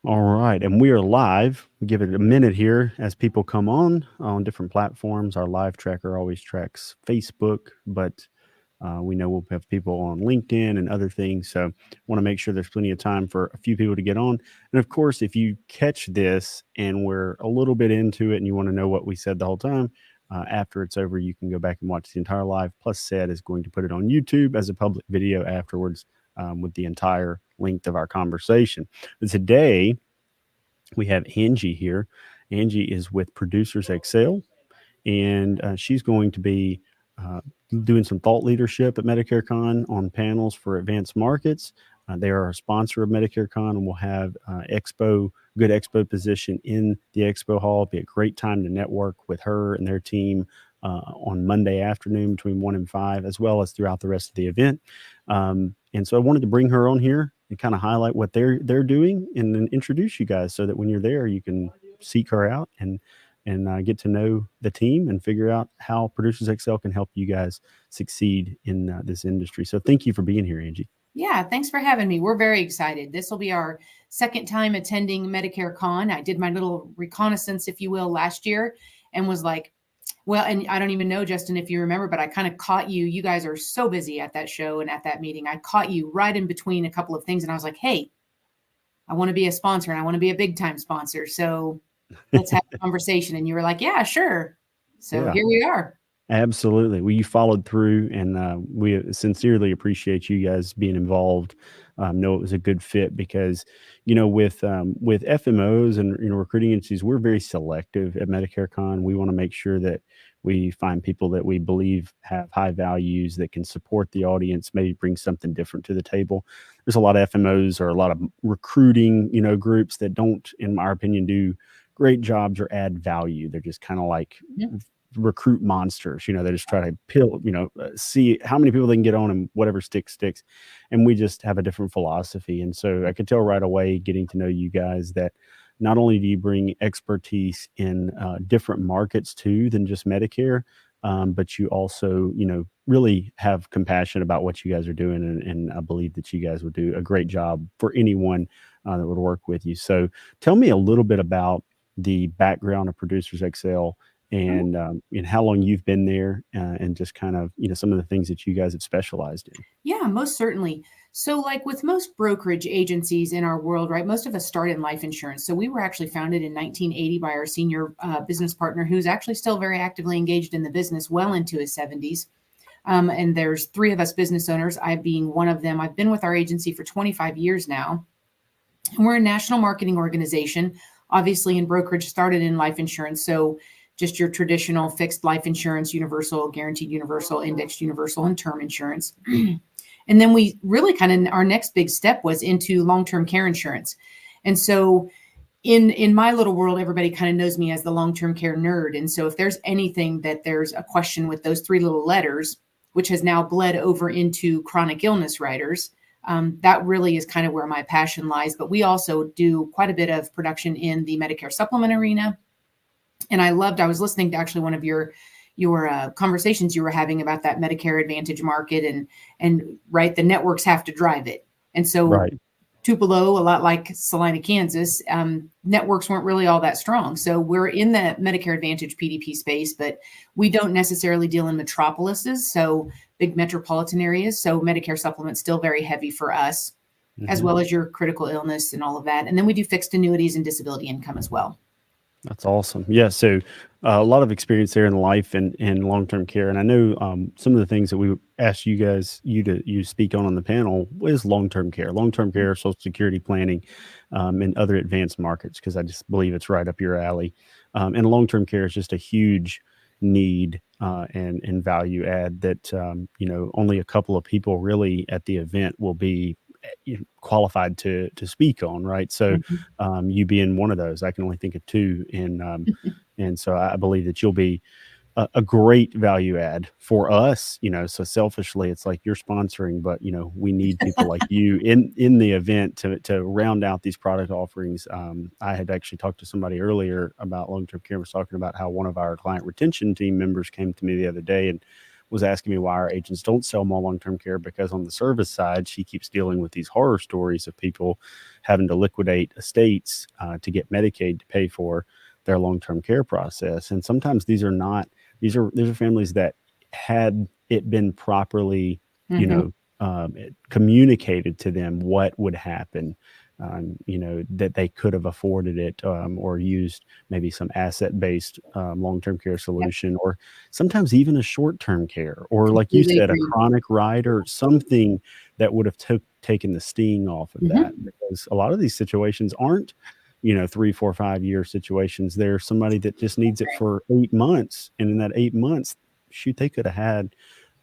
All right, and we are live. We give it a minute here as people come on different platforms. Our live tracker always tracks Facebook, but we know we'll have people on LinkedIn and other things. So, want to make sure there's plenty of time for a few people to get on. And of course, if you catch this and we're a little bit into it and you want to know what we said the whole time, after it's over, you can go back and watch the entire live. Plus, Sed is going to put it on YouTube as a public video afterwards with the entire length of our conversation. But today, we have Angie here. Angie is with Producers Excel, and she's going to be uh, doing some thought leadership at MedicareCon on panels for advanced markets. They are a sponsor of MedicareCon, and we'll have good expo position in the expo hall. It'll be a great time to network with her and their team on Monday afternoon between 1 and 5, as well as throughout the rest of the event. And so I wanted to bring her on here and kind of highlight what they're doing and then introduce you guys so that when you're there, you can seek her out and get to know the team and figure out how Producers Excel can help you guys succeed in this industry. So thank you for being here, Angie. Yeah, thanks for having me. We're very excited. This will be our second time attending MedicareCon. I did my little reconnaissance, if you will, last year and was like, well, and I don't even know, Justin, if you remember, but I kind of caught you. You guys are so busy at that show and at that meeting. I caught you right in between a couple of things. And I was like, hey, I want to be a sponsor and I want to be a big time sponsor. So let's have a conversation. And you were like, yeah, sure. So Yeah. here we are. Absolutely. Well, you followed through, and we sincerely appreciate you guys being involved. Know it was a good fit because, with FMOs and recruiting agencies, we're very selective at MedicareCon. We want to make sure that we find people that we believe have high values that can support the audience, maybe bring something different to the table. There's a lot of FMOs or a lot of recruiting, groups that don't, in our opinion, do great jobs or add value. They're just kind of like recruit monsters. They just try to see how many people they can get on and whatever sticks. And we just have a different philosophy. And so I could tell right away, getting to know you guys, that not only do you bring expertise in different markets too than just Medicare, but you also, really have compassion about what you guys are doing. And I believe that you guys would do a great job for anyone that would work with you. So tell me a little bit about the background of Producers Excel and how long you've been there, and just kind of some of the things that you guys have specialized in. Yeah, most certainly. So like with most brokerage agencies in our world, right, most of us start in life insurance. So we were actually founded in 1980 by our senior business partner, who's actually still very actively engaged in the business, well into his 70s. And there's 3 of us business owners, I being one of them. I've been with our agency for 25 years now. And we're a national marketing organization, obviously in brokerage, started in life insurance. So just your traditional fixed life insurance, universal, guaranteed universal, indexed universal, and term insurance. And then we really kind of, our next big step was into long-term care insurance. And so in my little world, everybody kind of knows me as the long-term care nerd. And so if there's anything that there's a question with those 3 little letters, which has now bled over into chronic illness riders, that really is kind of where my passion lies. But we also do quite a bit of production in the Medicare supplement arena. And I was listening to actually one of your conversations you were having about that Medicare Advantage market and right, the networks have to drive it. And so Right. Tupelo, a lot like Salina, Kansas, networks weren't really all that strong. So we're in the Medicare Advantage PDP space, but we don't necessarily deal in metropolises, so big metropolitan areas. So Medicare supplement's still very heavy for us, as well as your critical illness and all of that. And then we do fixed annuities and disability income as well. That's awesome. Yeah. So a lot of experience there in life and long-term care. And I know some of the things that we asked you speak on the panel is long-term care, Social Security planning, and other advanced markets, because I just believe it's right up your alley. And long-term care is just a huge need and value add that, only a couple of people really at the event will be qualified to speak on, right? So you being one of those, I can only think of 2, and so I believe that you'll be a great value add for us. So selfishly, it's like you're sponsoring, but we need people like you in the event to round out these product offerings. I had actually talked to somebody earlier about long-term care, was talking about how one of our client retention team members came to me the other day and was asking me why our agents don't sell more long-term care, because on the service side, she keeps dealing with these horror stories of people having to liquidate estates to get Medicaid to pay for their long-term care process. And sometimes these are families that, had it been properly, you Mhm. know, communicated to them what would happen, that they could have afforded it, or used maybe some asset-based long-term care Yep. solution, or sometimes even a short-term care, or like you Completely said, a agree. chronic rider, something that would have taken the sting off of that. Mhm. Because a lot of these situations aren't, 3, 4, 5 year situations. There's somebody that just needs it Right. for 8 months, and in that 8 months, shoot, they could have had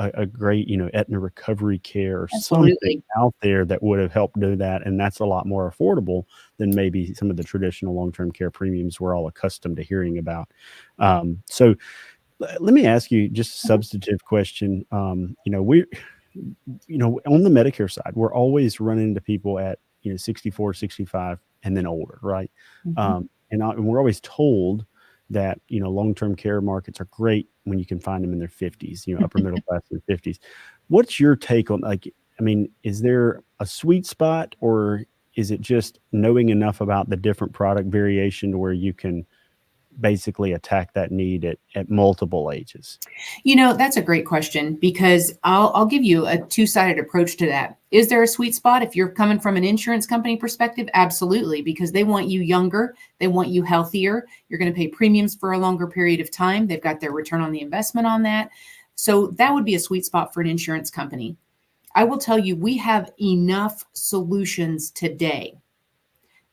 a great, Aetna recovery care or something Absolutely. out there that would have helped do that. And that's a lot more affordable than maybe some of the traditional long-term care premiums we're all accustomed to hearing about. So let me ask you just a Mhm. substantive question. On the Medicare side, we're always running into people at, 64, 65, and then older, right? Mhm. And we're always told that, long-term care markets are great when you can find them in their 50s, upper middle class in their 50s. What's your take on, like, I mean, is there a sweet spot, or is it just knowing enough about the different product variation to where you can basically attack that need at multiple ages? That's a great question because I'll give you a two-sided approach to that. Is there a sweet spot if you're coming from an insurance company perspective? Absolutely, because they want you younger, they want you healthier. You're going to pay premiums for a longer period of time. They've got their return on the investment on that. So that would be a sweet spot for an insurance company. I will tell you, we have enough solutions today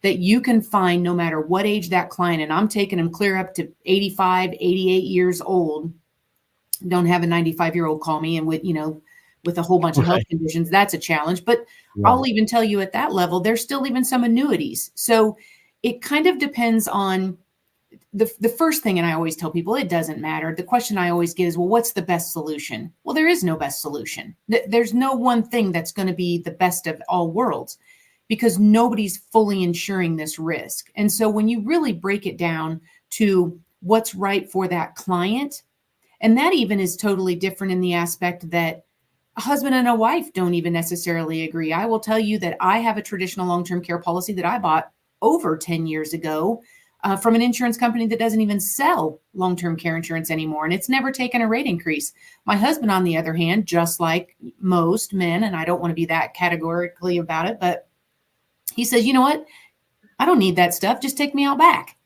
that you can find no matter what age that client, and I'm taking them clear up to 85, 88 years old. Don't have a 95-year-old call me and with a whole bunch of health Right, conditions. That's a challenge. But I'll right, even tell you at that level, there's still even some annuities. So it kind of depends on the first thing. And I always tell people it doesn't matter. The question I always get is, well, what's the best solution? Well, there is no best solution. There's no one thing that's going to be the best of all worlds because nobody's fully insuring this risk. And so when you really break it down to what's right for that client, and that even is totally different in the aspect that a husband and a wife don't even necessarily agree. I will tell you that I have a traditional long term care policy that I bought over 10 years ago from an insurance company that doesn't even sell long term care insurance anymore. And it's never taken a rate increase. My husband, on the other hand, just like most men, and I don't want to be that categorically about it, but he says, you know what? I don't need that stuff. Just take me out back.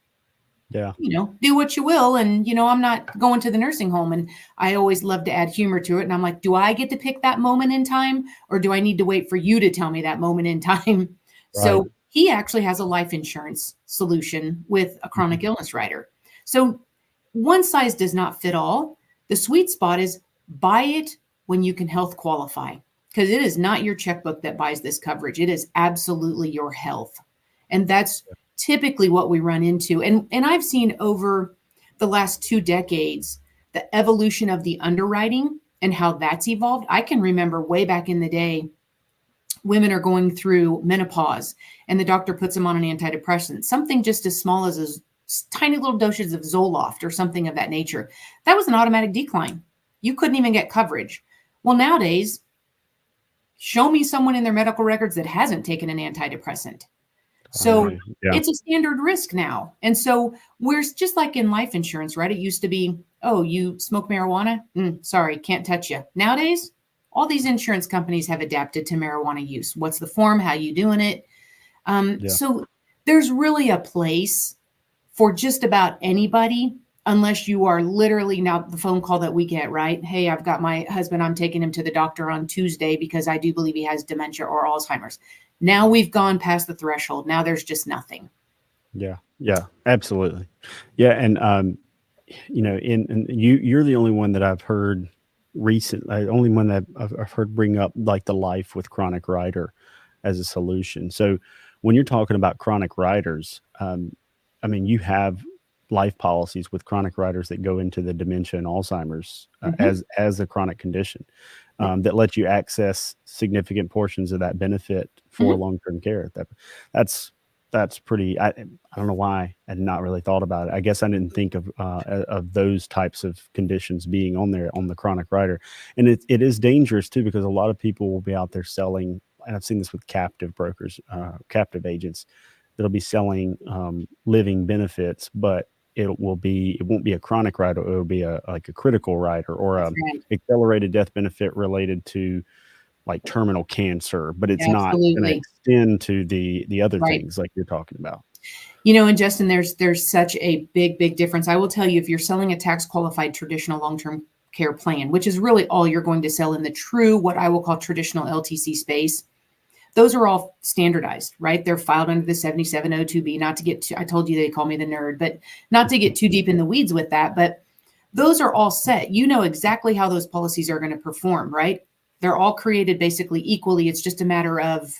yeah, Do what you will. And, I'm not going to the nursing home. And I always love to add humor to it. And I'm like, do I get to pick that moment in time or do I need to wait for you to tell me that moment in time? right. So he actually has a life insurance solution with a chronic Mhm. illness rider. So one size does not fit all. The sweet spot is buy it when you can health qualify because it is not your checkbook that buys this coverage. It is absolutely your health. And that's typically what we run into. And I've seen over the last 2 decades the evolution of the underwriting and how that's evolved. I can remember way back in the day, women are going through menopause and the doctor puts them on an antidepressant, something just as small as tiny little doses of Zoloft or something of that nature. That was an automatic decline. You couldn't even get coverage. Well, nowadays, show me someone in their medical records that hasn't taken an antidepressant. So Yeah, it's a standard risk now. And so we're just like in life insurance, right? It used to be, oh, you smoke marijuana? Sorry, can't touch you. Nowadays, all these insurance companies have adapted to marijuana use. What's the form? How you doing it? yeah, So there's really a place for just about anybody, unless you are literally now the phone call that we get, right? Hey, I've got my husband, I'm taking him to the doctor on Tuesday because I do believe he has dementia or Alzheimer's. Now we've gone past the threshold. Now there's just nothing. yeah, yeah, absolutely. Yeah, and, and you're the only one that I've heard only one that I've heard bring up, like, the life with chronic rider as a solution. So when you're talking about chronic riders, I mean, you have life policies with chronic riders that go into the dementia and Alzheimer's, Mhm. as a chronic condition, Yep. that let you access significant portions of that benefit for Mhm. long-term care. That's that's pretty. I don't know why I had not really thought about it. I guess I didn't think of those types of conditions being on there on the chronic rider, and it is dangerous too because a lot of people will be out there selling. And I've seen this with captive brokers, captive agents that'll be selling living benefits, but it won't be a chronic rider. It will be a like a critical rider or That's a right. accelerated death benefit related to like terminal cancer, but it's not going to Absolutely. extend to the other Right. things like you're talking about. And Justin, there's such a big difference. I will tell you, if you're selling a tax qualified traditional long-term care plan, which is really all you're going to sell in the true, what I will call traditional LTC space, those are all standardized, right? They're filed under the 7702B. Not to get I told you they call me the nerd, but not to get too deep in the weeds with that. But those are all set. You know exactly how those policies are going to perform, right? They're all created basically equally. It's just a matter of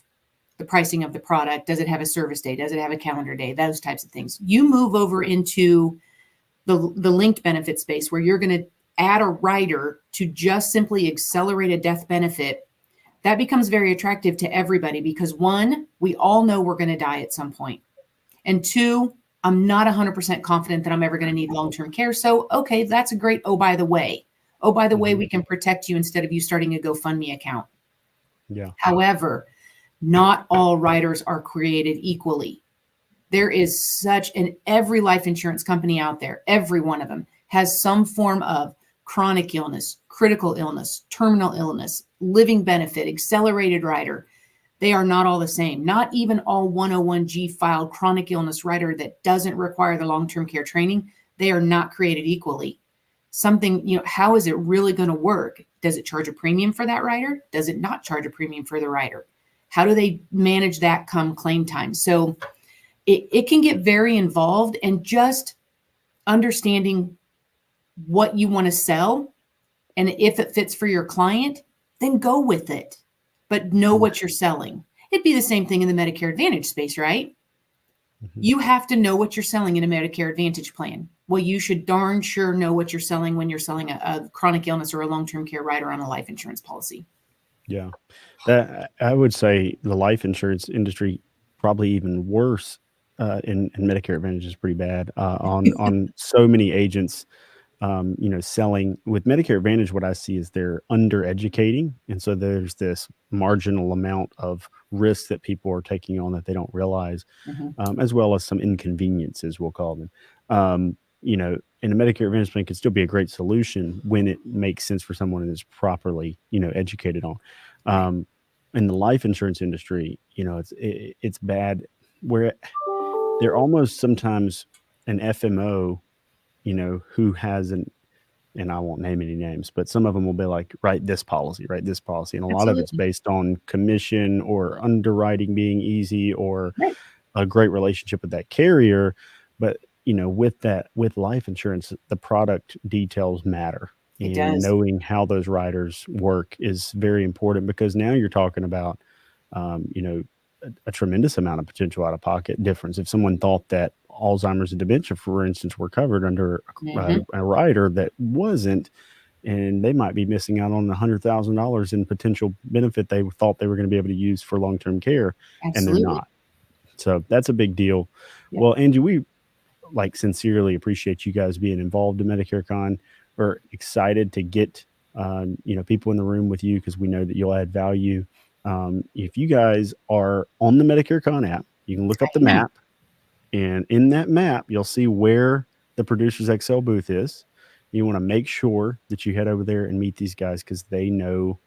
the pricing of the product. Does it have a service day? Does it have a calendar day? Those types of things. You move over into the linked benefit space where you're going to add a rider to just simply accelerate a death benefit. That becomes very attractive to everybody because one, we all know we're going to die at some point. And two, I'm not 100% confident that I'm ever going to need long-term care. So, okay, that's a great, oh, by the way, we can protect you instead of you starting a GoFundMe account. Yeah. However, not all riders are created equally. There is such every life insurance company out there, every one of them has some form of chronic illness, critical illness, terminal illness, living benefit, accelerated rider. They are not all the same. Not even all 101G filed chronic illness rider that doesn't require the long-term care training, they are not created equally. Something, how is it really going to work? Does it charge a premium for that rider? Does it not charge a premium for the rider? How do they manage that come claim time? So it can get very involved, and just understanding what you want to sell and if it fits for your client, then go with it, but know what you're selling. It'd be the same thing in the Medicare Advantage space, right? You have to know what you're selling in a Medicare Advantage plan. Well, you should darn sure know what you're selling when you're selling a chronic illness or a long-term care rider on a life insurance policy. Yeah. That I would say the life insurance industry probably even worse in Medicare Advantage is pretty bad on so many agents. Selling with Medicare Advantage, what I see is they're undereducating, and so there's this marginal amount of risk that people are taking on that they don't realize, as well as some inconveniences, we'll call them. And a Medicare Advantage plan can still be a great solution when it makes sense for someone and is properly, educated on. In the life insurance industry, it's bad where they're almost sometimes an FMO, who has and I won't name any names, but some of them will be like, write this policy. And a lot of it's Absolutely. based on commission or underwriting being easy or Right. a great relationship with that carrier. But, with life insurance, the product details matter. It And does. knowing how those riders work is very important because now you're talking about, a tremendous amount of potential out of pocket difference. If someone thought that Alzheimer's and dementia, for instance, were covered under a rider that wasn't, and they might be missing out on $100,000 in potential benefit they thought they were going to be able to use for long-term care, and they're Absolutely. not. So that's a big deal. Yep. Well, Angie, we sincerely appreciate you guys being involved in MedicareCon. We're excited to get people in the room with you because we know that you'll add value. If you guys are on the MedicareCon app, you can look up the map, and in that map, you'll see where the Producers Excel booth is. You want to make sure that you head over there and meet these guys because they know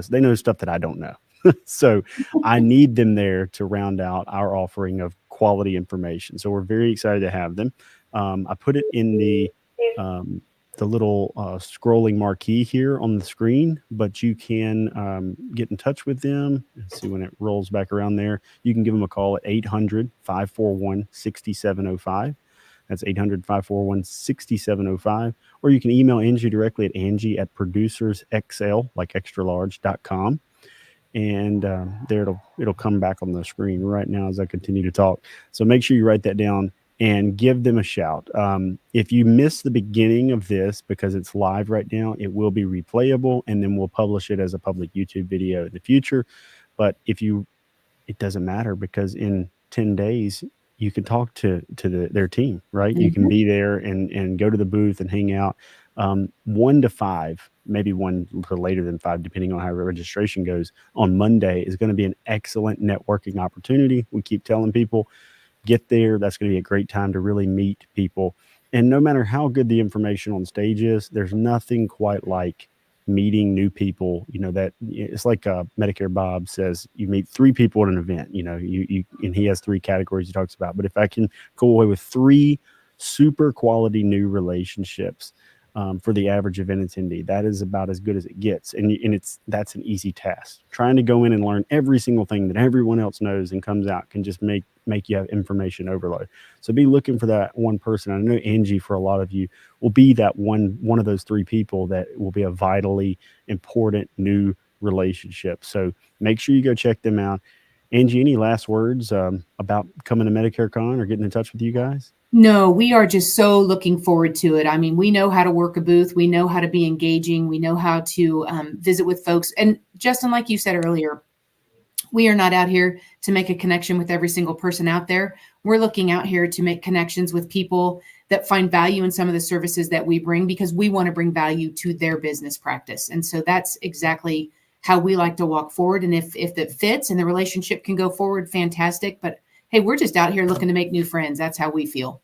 they know stuff that I don't know. So I need them there to round out our offering of quality information. So we're very excited to have them. I put it in the little scrolling marquee here on the screen, but you can get in touch with them. Let's see when it rolls back around there. You can give them a call at 800-541-6705. That's 800-541-6705. Or you can email Angie directly at Angie@producersxl, like extra large.com. And there it'll come back on the screen right now as I continue to talk. So make sure you write that down and give them a shout. If you miss the beginning of this because it's live right now, it will be replayable, and then we'll publish it as a public YouTube video in the future. But it doesn't matter because in 10 days, you can talk to their team, right? You can Mhm. be there and go to the booth and hang out. 1 to 5, maybe one to later than 5, depending on how registration goes on Monday, is going to be an excellent networking opportunity. We keep telling people, get there. That's going to be a great time to really meet people. And no matter how good the information on stage is, there's nothing quite like meeting new people. That it's like Medicare Bob says, you meet 3 people at an event. And he has 3 categories he talks about. But if I can go away with 3 super quality new relationships, for the average event attendee, that is about as good as it gets. And that's an easy task. Trying to go in and learn every single thing that everyone else knows and comes out can just make you have information overload. So be looking for that one person. I know Angie, for a lot of you, will be that one of those 3 people that will be a vitally important new relationship. So make sure you go check them out. Angie, any last words about coming to MedicareCon or getting in touch with you guys? No, we are just so looking forward to it. I mean, we know how to work a booth. We know how to be engaging. We know how to visit with folks. And Justin, like you said earlier, we are not out here to make a connection with every single person out there. We're looking out here to make connections with people that find value in some of the services that we bring, because we want to bring value to their business practice. And so that's exactly how we like to walk forward. And if that fits and the relationship can go forward, fantastic. But hey, we're just out here looking to make new friends. That's how we feel.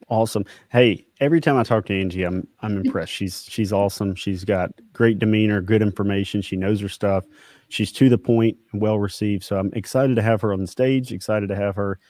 Awesome. Hey, every time I talk to Angie, I'm impressed. She's awesome. She's got great demeanor, good information. She knows her stuff. She's to the point and well received. So I'm excited to have her on the stage. Excited to have her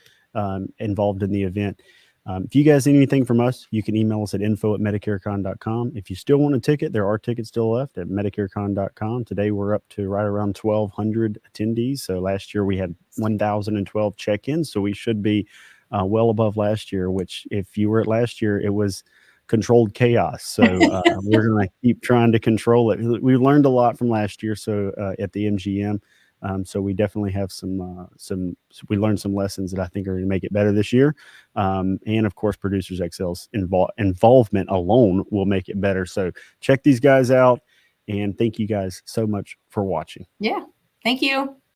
involved in the event. If you guys need anything from us, you can email us at info@medicarecon.com. If you still want a ticket, there are tickets still left at medicarecon.com. Today we're up to right around 1,200 attendees. So last year we had 1,012 check-ins. So we should be well above last year, which if you were at last year, it was controlled chaos. So we're going to keep trying to control it. We learned a lot from last year. So at the MGM. So we definitely have we learned some lessons that I think are going to make it better this year. And of course, Producers XL's involvement alone will make it better. So check these guys out. And thank you guys so much for watching. Yeah. Thank you.